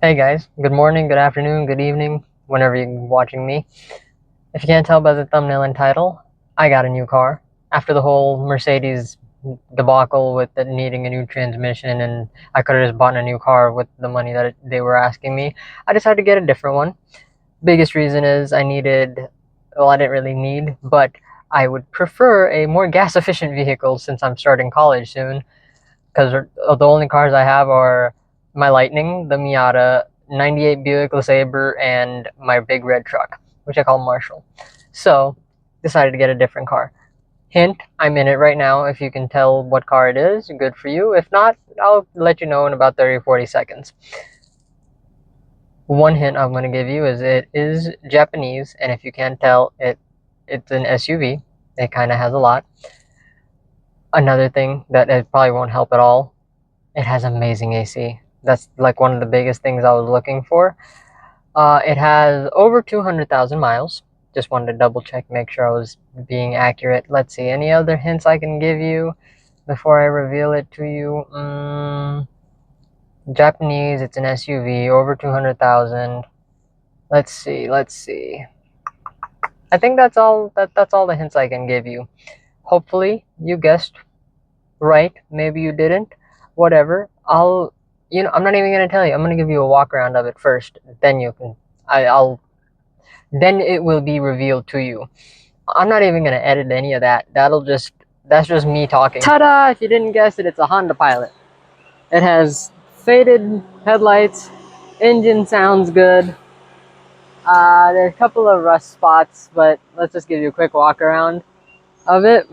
Hey guys, good morning, good afternoon, good evening, whenever you're watching me. If you can't tell by the thumbnail and title, I got a new car. After the whole Mercedes debacle with it needing a new transmission, and I could have just bought a new car with the money that they were asking me, I decided to get a different one. Biggest reason is I didn't really need, but I would prefer a more gas efficient vehicle since I'm starting college soon, because the only cars I have are my Lightning, the Miata, 98 Buick LeSabre, and my big red truck, which I call Marshall. So, decided to get a different car. Hint, I'm in it right now. If you can tell what car it is, good for you. If not, I'll let you know in about 30 or 40 seconds. One hint I'm going to give you is it is Japanese, and if you can't tell, it's an SUV. It kind of has a lot. Another thing that it probably won't help at all, it has amazing AC. That's like one of the biggest things I was looking for. It has over 200,000 miles. Just wanted to double check, make sure I was being accurate. Let's see, any other hints I can give you before I reveal it to you? Japanese, it's an SUV, over 200,000. Let's see. I think that's all the hints I can give you. Hopefully you guessed right. Maybe you didn't. Whatever. I'm not even gonna tell you. I'm gonna give you a walk around of it first. Then you can, I'll, then it will be revealed to you. I'm not even gonna edit any of that. That's just me talking. Ta-da! If you didn't guess it, it's a Honda Pilot. It has faded headlights. Engine sounds good. There's a couple of rust spots, but let's just give you a quick walk around of it.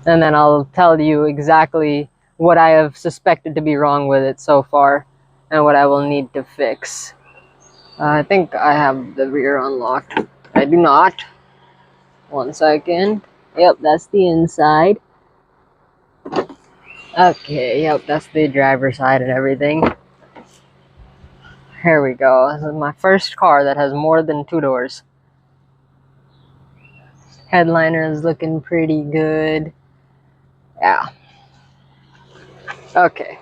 And then I'll tell you exactly what I have suspected to be wrong with it so far and what I will need to fix. I think I have the rear unlocked. I do not. One second. Yep, that's the inside. Okay, yep, that's the driver's side and everything. Here we go. This is my first car that has more than two doors. Headliner is looking pretty good. Yeah. Okay.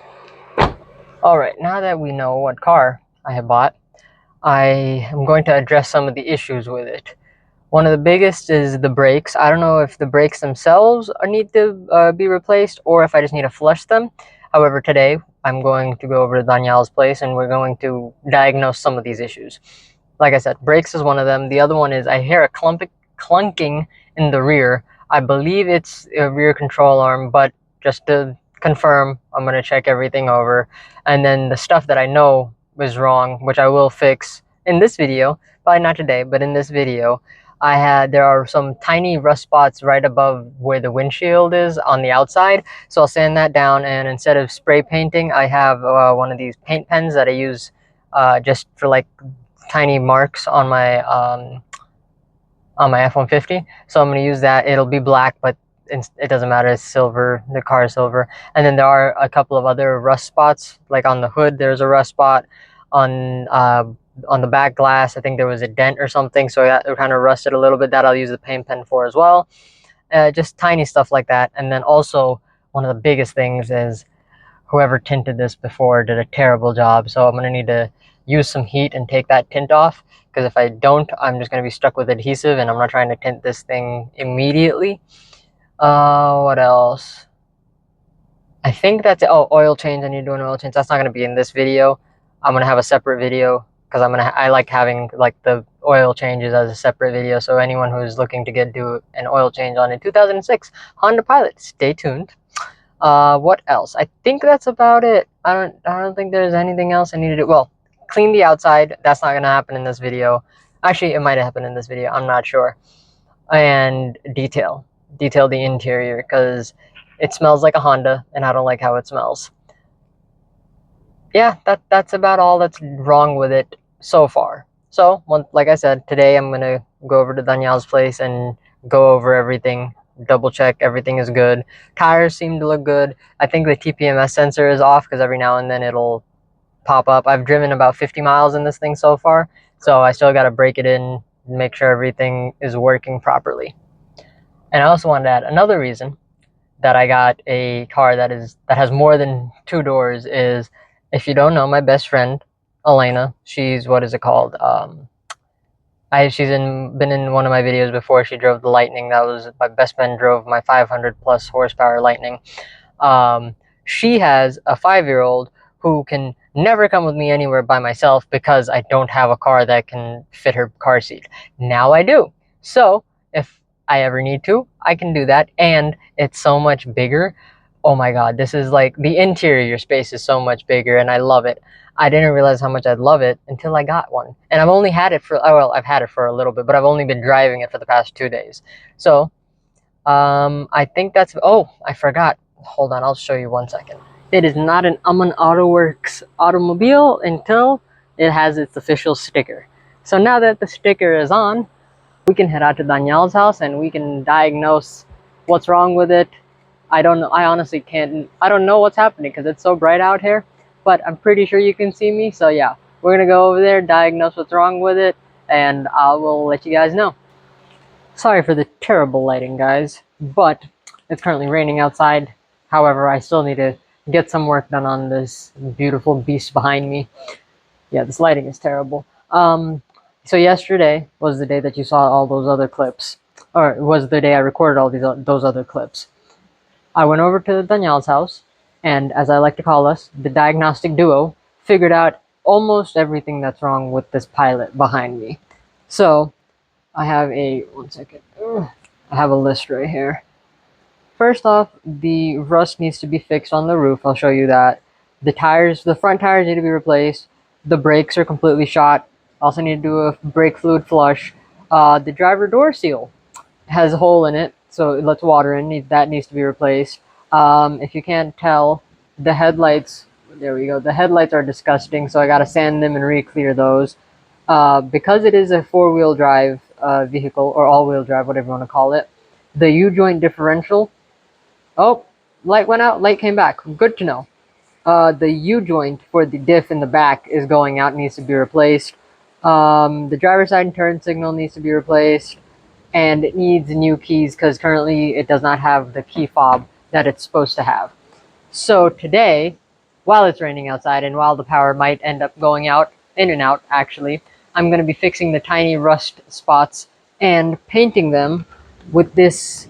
Alright, now that we know what car I have bought, I am going to address some of the issues with it. One of the biggest is the brakes. I don't know if the brakes themselves need to be replaced or if I just need to flush them. However, today I'm going to go over to Danielle's place and we're going to diagnose some of these issues. Like I said, brakes is one of them. The other one is I hear a clunking in the rear. I believe it's a rear control arm, but just to confirm, I'm going to check everything over. And then the stuff that I know was wrong, which I will fix in this video, probably not today, but in this video, there are some tiny rust spots right above where the windshield is on the outside. So I'll sand that down, and instead of spray painting, I have one of these paint pens that I use just for like tiny marks on my F-150. So I'm going to use that. It'll be black, but it doesn't matter. It's silver. The car is silver. And then there are a couple of other rust spots, like on the hood. There's a rust spot on the back glass. I think there was a dent or something, so that kind of rusted a little bit. That I'll use the paint pen for as well. Just tiny stuff like that. And then also one of the biggest things is whoever tinted this before did a terrible job. So I'm going to need to use some heat and take that tint off, because if I don't, I'm just going to be stuck with adhesive, and I'm not trying to tint this thing immediately. What else? I think that's it. Oh, oil change. I need to do an oil change. That's not going to be in this video. I'm going to have a separate video, because I like having like the oil changes as a separate video. So anyone who's looking to do an oil change on a 2006 Honda Pilot, stay tuned. What else? I think that's about it. I don't think there's anything else I need to do. Well, clean the outside. That's not gonna happen in this video. Actually, it might happen in this video. I'm not sure. And detail the interior, because it smells like a Honda, and I don't like how it smells. Yeah, that's about all that's wrong with it so far. So, like I said, today I'm gonna go over to Danielle's place and go over everything, double check everything is good. Tires seem to look good. I think the TPMS sensor is off, because every now and then it'll pop up. I've driven about 50 miles in this thing so far, so I still got to break it in, make sure everything is working properly. And I also wanted to add another reason that I got a car that has more than two doors is If you don't know, my best friend, Elena, she's, what is it called? She's been in one of my videos before. She drove the Lightning. That was my best friend drove my 500 plus horsepower Lightning. Um, she has a 5-year old who can never come with me anywhere by myself because I don't have a car that can fit her car seat. Now I do. So if I ever need to, I can do that. And it's so much bigger. Oh my God, this is like the interior space is so much bigger and I love it. I didn't realize how much I'd love it until I got one. And I've only had it for, oh, well, I've had it for a little bit, but I've only been driving it for the past 2 days. So I think that's, oh, I forgot. Hold on, I'll show you 1 second. It is not an Aman Auto Works automobile until it has its official sticker. So now that the sticker is on, we can head out to Danielle's house and we can diagnose what's wrong with it. I don't know, I honestly can't, I don't know what's happening because it's so bright out here, but I'm pretty sure you can see me. So yeah, we're gonna go over there, diagnose what's wrong with it, and I will let you guys know. Sorry for the terrible lighting, guys, but it's currently raining outside. However, I still need to get some work done on this beautiful beast behind me. Yeah, this lighting is terrible. So yesterday was the day that you saw all those other clips, or it was the day I recorded all those other clips. I went over to Danielle's house, and as I like to call us, the diagnostic duo figured out almost everything that's wrong with this pilot behind me. So I have a 1 second. I have a list right here. First off, the rust needs to be fixed on the roof. I'll show you that. The tires, the front tires need to be replaced. The brakes are completely shot. Also need to do a brake fluid flush. The driver door seal has a hole in it, so it lets water in. That needs to be replaced. If you can't tell, the headlights, there we go. The headlights are disgusting, so I gotta sand them and re-clear those. Because it is a four-wheel drive vehicle, or all-wheel drive, whatever you want to call it, the U-joint differential, oh, light went out, light came back, good to know. The U-joint for the diff in the back is going out, needs to be replaced. The driver's side turn signal needs to be replaced, and it needs new keys because currently it does not have the key fob that it's supposed to have. So today, while it's raining outside and while the power might end up going out, in and out actually, I'm going to be fixing the tiny rust spots and painting them with this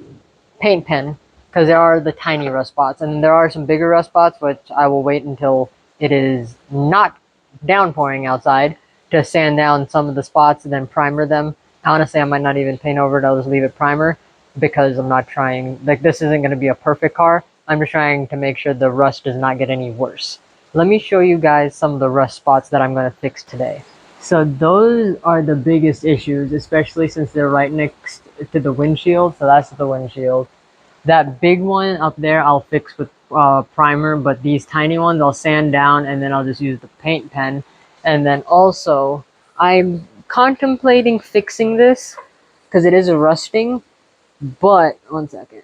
paint pen because there are the tiny rust spots and there are some bigger rust spots, which I will wait until it is not downpouring outside to sand down some of the spots and then primer them. Honestly, I might not even paint over it. I'll just leave it primer because I'm not trying, like, this isn't going to be a perfect car. I'm just trying to make sure the rust does not get any worse. Let me show you guys some of the rust spots that I'm going to fix today. So those are the biggest issues, especially since they're right next to the windshield. So that's the windshield. That big one up there I'll fix with primer, but these tiny ones I'll sand down and then I'll just use the paint pen. And then also, I'm contemplating fixing this because it is a rusting, but 1 second.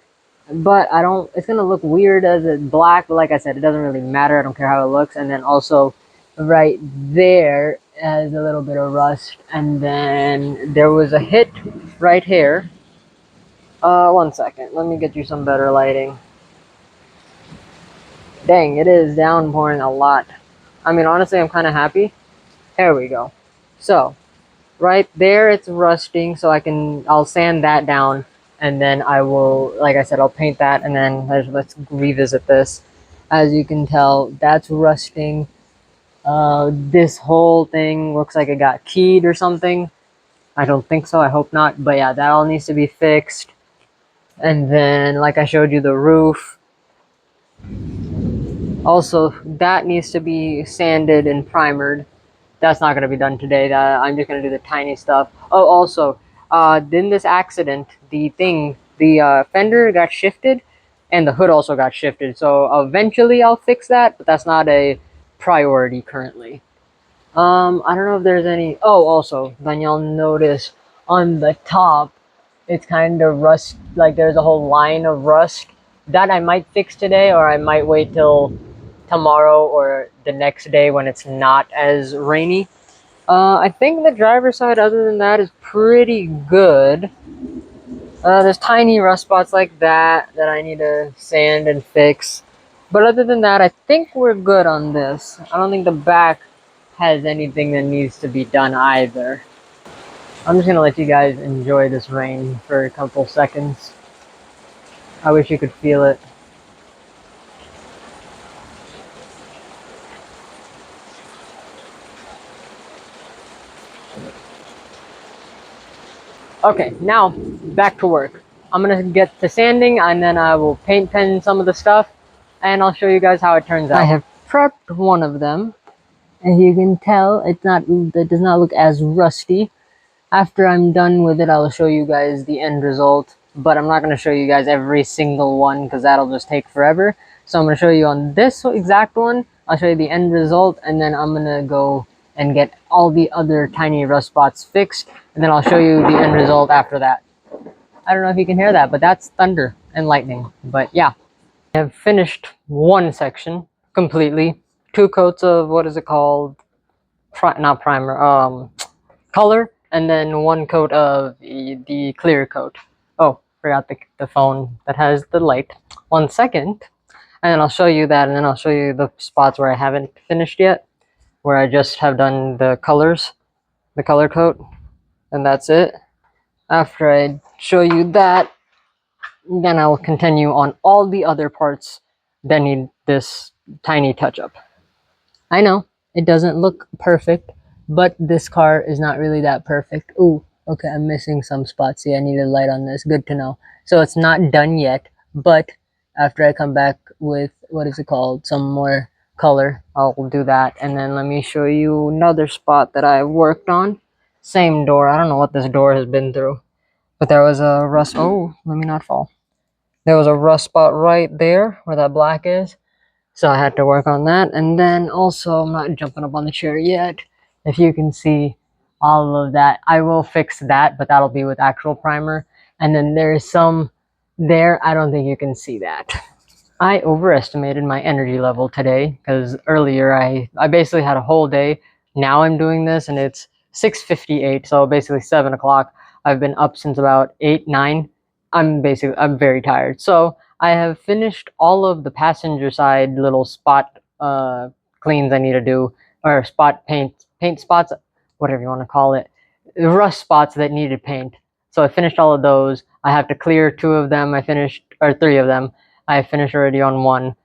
But I don't, it's gonna look weird as it's black, but like I said, it doesn't really matter. I don't care how it looks. And then also right there has a little bit of rust. And then there was a hit right here. 1 second, let me get you some better lighting. Dang, it is downpouring a lot. I mean, honestly, I'm kind of happy. There we go. So, right there, it's rusting, so I'll sand that down, and then I will, like I said, I'll paint that, and then let's revisit this. As you can tell, that's rusting. This whole thing looks like it got keyed or something. I don't think so, I hope not, but yeah, that all needs to be fixed. And then, like I showed you, the roof. Also, that needs to be sanded and primered. That's not going to be done today. I'm just going to do the tiny stuff. Oh, also, in this accident, the fender got shifted, and the hood also got shifted. So eventually I'll fix that, but that's not a priority currently. I don't know if there's any... Oh, also, then you'll notice on the top, it's kind of rust, like there's a whole line of rust. That I might fix today, or I might wait till tomorrow or the next day when it's not as rainy. I think the driver's side, other than that, is pretty good. There's tiny rust spots like that I need to sand and fix. But other than that, I think we're good on this. I don't think the back has anything that needs to be done either. I'm just gonna let you guys enjoy this rain for a couple seconds. I wish you could feel it. Okay, now back to work. I'm gonna get to sanding and then I will paint pen some of the stuff and I'll show you guys how it turns out. I have prepped one of them. As you can tell, it does not look as rusty. After I'm done with it, I'll show you guys the end result, but I'm not going to show you guys every single one because that'll just take forever. So I'm going to show you on this exact one, I'll show you the end result, and then I'm going to go and get all the other tiny rust spots fixed, and then I'll show you the end result after that. I don't know if you can hear that, but that's thunder and lightning. But yeah, I have finished one section completely. 2 coats of, what is it called? Not primer, color, and then 1 coat of the clear coat. Oh, forgot the phone that has the light. 1 second, and then I'll show you that, and then I'll show you the spots where I haven't finished yet, where I just have done the colors, the color coat, and that's it. After I show you that, then I'll continue on all the other parts that need this tiny touch up. I know, it doesn't look perfect, but this car is not really that perfect. Ooh, okay, I'm missing some spots. Yeah, I need a light on this. Good to know. So it's not done yet, but after I come back with, what is it called, some more color, I'll do that. And then let me show you another spot that I worked on. Same door. I don't know what this door has been through, but there was a rust. Oh, let me not fall. There was a rust spot right there where that black is. So I had to work on that. And then also, I'm not jumping up on the chair yet. If you can see all of that, I will fix that, but that'll be with actual primer. And then there's some there. I don't think you can see that. I overestimated my energy level today because earlier I basically had a whole day. Now I'm doing this and it's 6:58, so basically 7 o'clock. I've been up since about 8, 9. I'm very tired. So I have finished all of the passenger side little spot cleans I need to do, or spot paint spots, whatever you want to call it, rust spots that needed paint. So I finished all of those. I have to clear 2 of them. I finished, or 3 of them. I finished already on 1.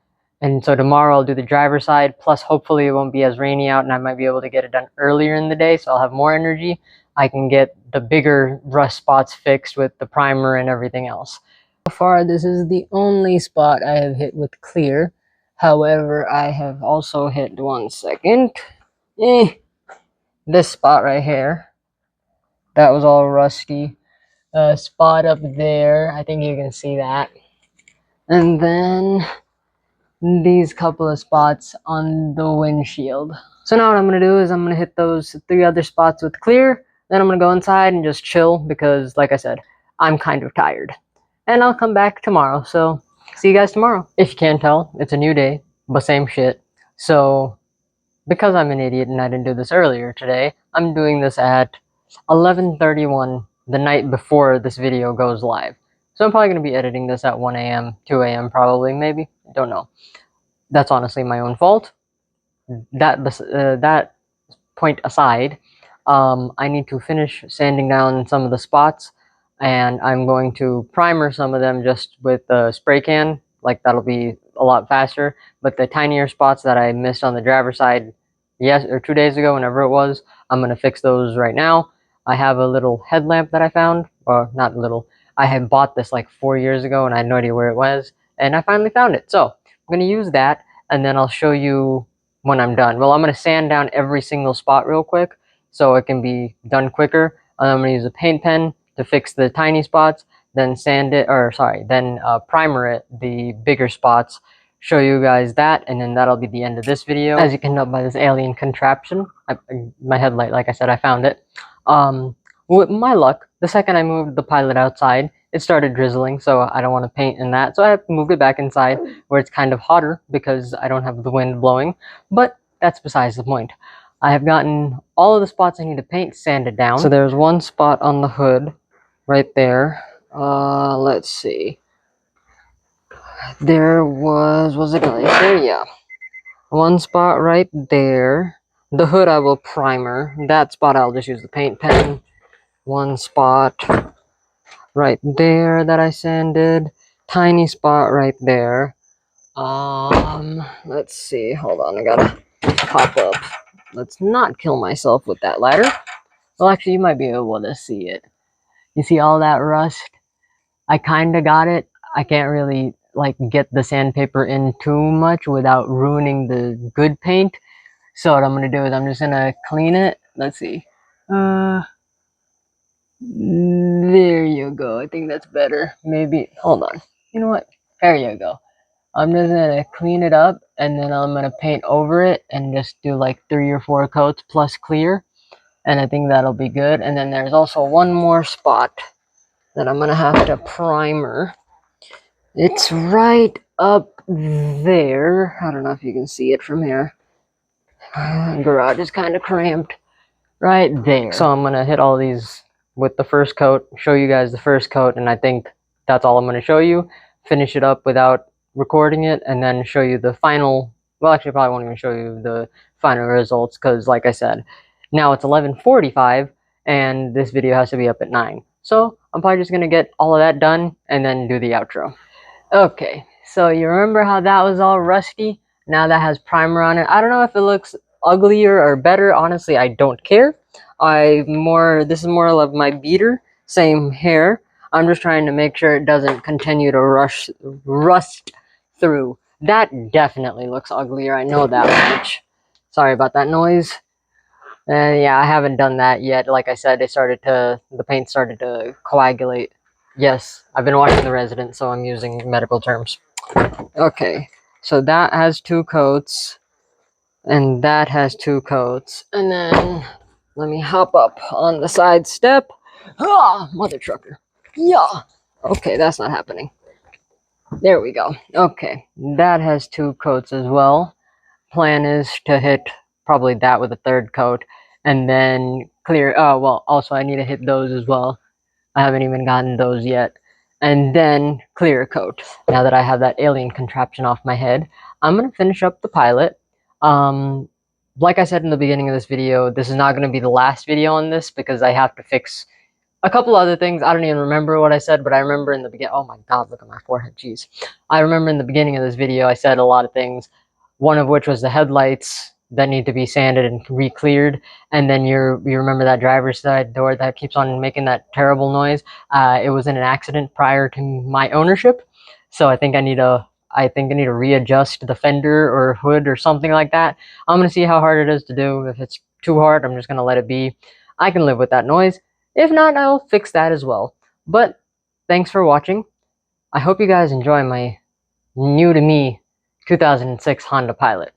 And so tomorrow I'll do the driver's side, plus hopefully it won't be as rainy out and I might be able to get it done earlier in the day, so I'll have more energy. I can get the bigger rust spots fixed with the primer and everything else. So far, this is the only spot I have hit with clear. However, I have also hit, 1 second, this spot right here. That was all rusty. Spot up there, I think you can see that. And then these couple of spots on the windshield. So now what I'm going to do is I'm going to hit those 3 other spots with clear. Then I'm going to go inside and just chill because, like I said, I'm kind of tired. And I'll come back tomorrow. So see you guys tomorrow. If you can't tell, it's a new day, but same shit. So because I'm an idiot and I didn't do this earlier today, I'm doing this at 11:31 the night before this video goes live. So I'm probably going to be editing this at 1 a.m., 2 a.m. probably, maybe. I don't know. That's honestly my own fault. That point aside, I need to finish sanding down some of the spots, and I'm going to primer some of them just with the spray can. Like, that'll be a lot faster. But the tinier spots that I missed on the driver's side, yes, or 2 days ago, whenever it was, I'm gonna fix those right now. I have a little headlamp that I found, or not little. I had bought this like 4 years ago, and I had no idea where it was, and I finally found it. So I'm gonna use that, and then I'll show you when I'm done. Well, I'm gonna sand down every single spot real quick so it can be done quicker. And I'm gonna use a paint pen to fix the tiny spots, then sand it, or sorry, then primer it, the bigger spots, show you guys that, and then that'll be the end of this video. As you can tell by this alien contraption, my headlight, like I said, I found it. With my luck, the second I moved the Pilot outside, it started drizzling, so I don't want to paint in that, so I moved it back inside where it's kind of hotter because I don't have the wind blowing, but that's besides the point. I have gotten all of the spots I need to paint sanded down. So there's one spot on the hood right there. Let's see. There was it right there? Yeah. One spot right there. The hood I will primer. That spot I'll just use the paint pen. One spot right there that I sanded. Tiny spot right there. Let's see. Hold on, I gotta pop up. Let's not kill myself with that ladder. Well, actually, you might be able to see it. You see all that rust? I kind of got it. I can't really like get the sandpaper in too much without ruining the good paint. So what I'm gonna do is I'm just gonna clean it. Let's see. There you go. I think that's better. Maybe. Hold on. You know what? There you go. I'm just gonna clean it up and then I'm gonna paint over it and just do like 3 or 4 coats plus clear. And I think that'll be good. And then there's also one more spot that I'm gonna have to primer. It's right up there. I don't know if you can see it from here. Garage is kind of cramped. Right there. So I'm gonna hit all these with the first coat, show you guys the first coat, and I think that's all I'm gonna show you. Finish it up without recording it, and then show you the final. Well, actually, I probably won't even show you the final results because, like I said, now it's 11:45, and this video has to be up at 9. So I'm probably just gonna get all of that done and then do the outro. Okay, so you remember how that was all rusty? Now that has primer on it. I don't know if it looks uglier or better. Honestly, I don't care. This is more of my beater, same hair. I'm just trying to make sure it doesn't continue to rust through. That definitely looks uglier. I know that much. Sorry about that noise. Yeah, I haven't done that yet. Like I said, the paint started to coagulate. Yes, I've been watching The Resident, so I'm using medical terms. Okay, so that has 2 coats, and that has 2 coats. And then, let me hop up on the side step. Ah, mother trucker. Yeah. Okay, that's not happening. There we go. Okay, that has 2 coats as well. Plan is to hit probably that with a 3rd coat, and then clear. Oh, well, also I need to hit those as well. I haven't even gotten those yet. And then clear coat. Now that I have that alien contraption off my head, I'm going to finish up the pilot. Like I said in the beginning of this video, this is not going to be the last video on this because I have to fix a couple other things. I don't even remember what I said, but I remember in the beginning. Oh my god, look at my forehead. Jeez. I remember in the beginning of this video I said a lot of things, one of which was the headlights that need to be sanded and re-cleared, and then you remember that driver's side door that keeps on making that terrible noise. It was in an accident prior to my ownership, so I think I need to readjust the fender or hood or something like that. I'm gonna see how hard it is to do. If it's too hard, I'm just gonna let it be. I can live with that noise. If not, I'll fix that as well. But thanks for watching. I hope you guys enjoy my new to me 2006 Honda Pilot.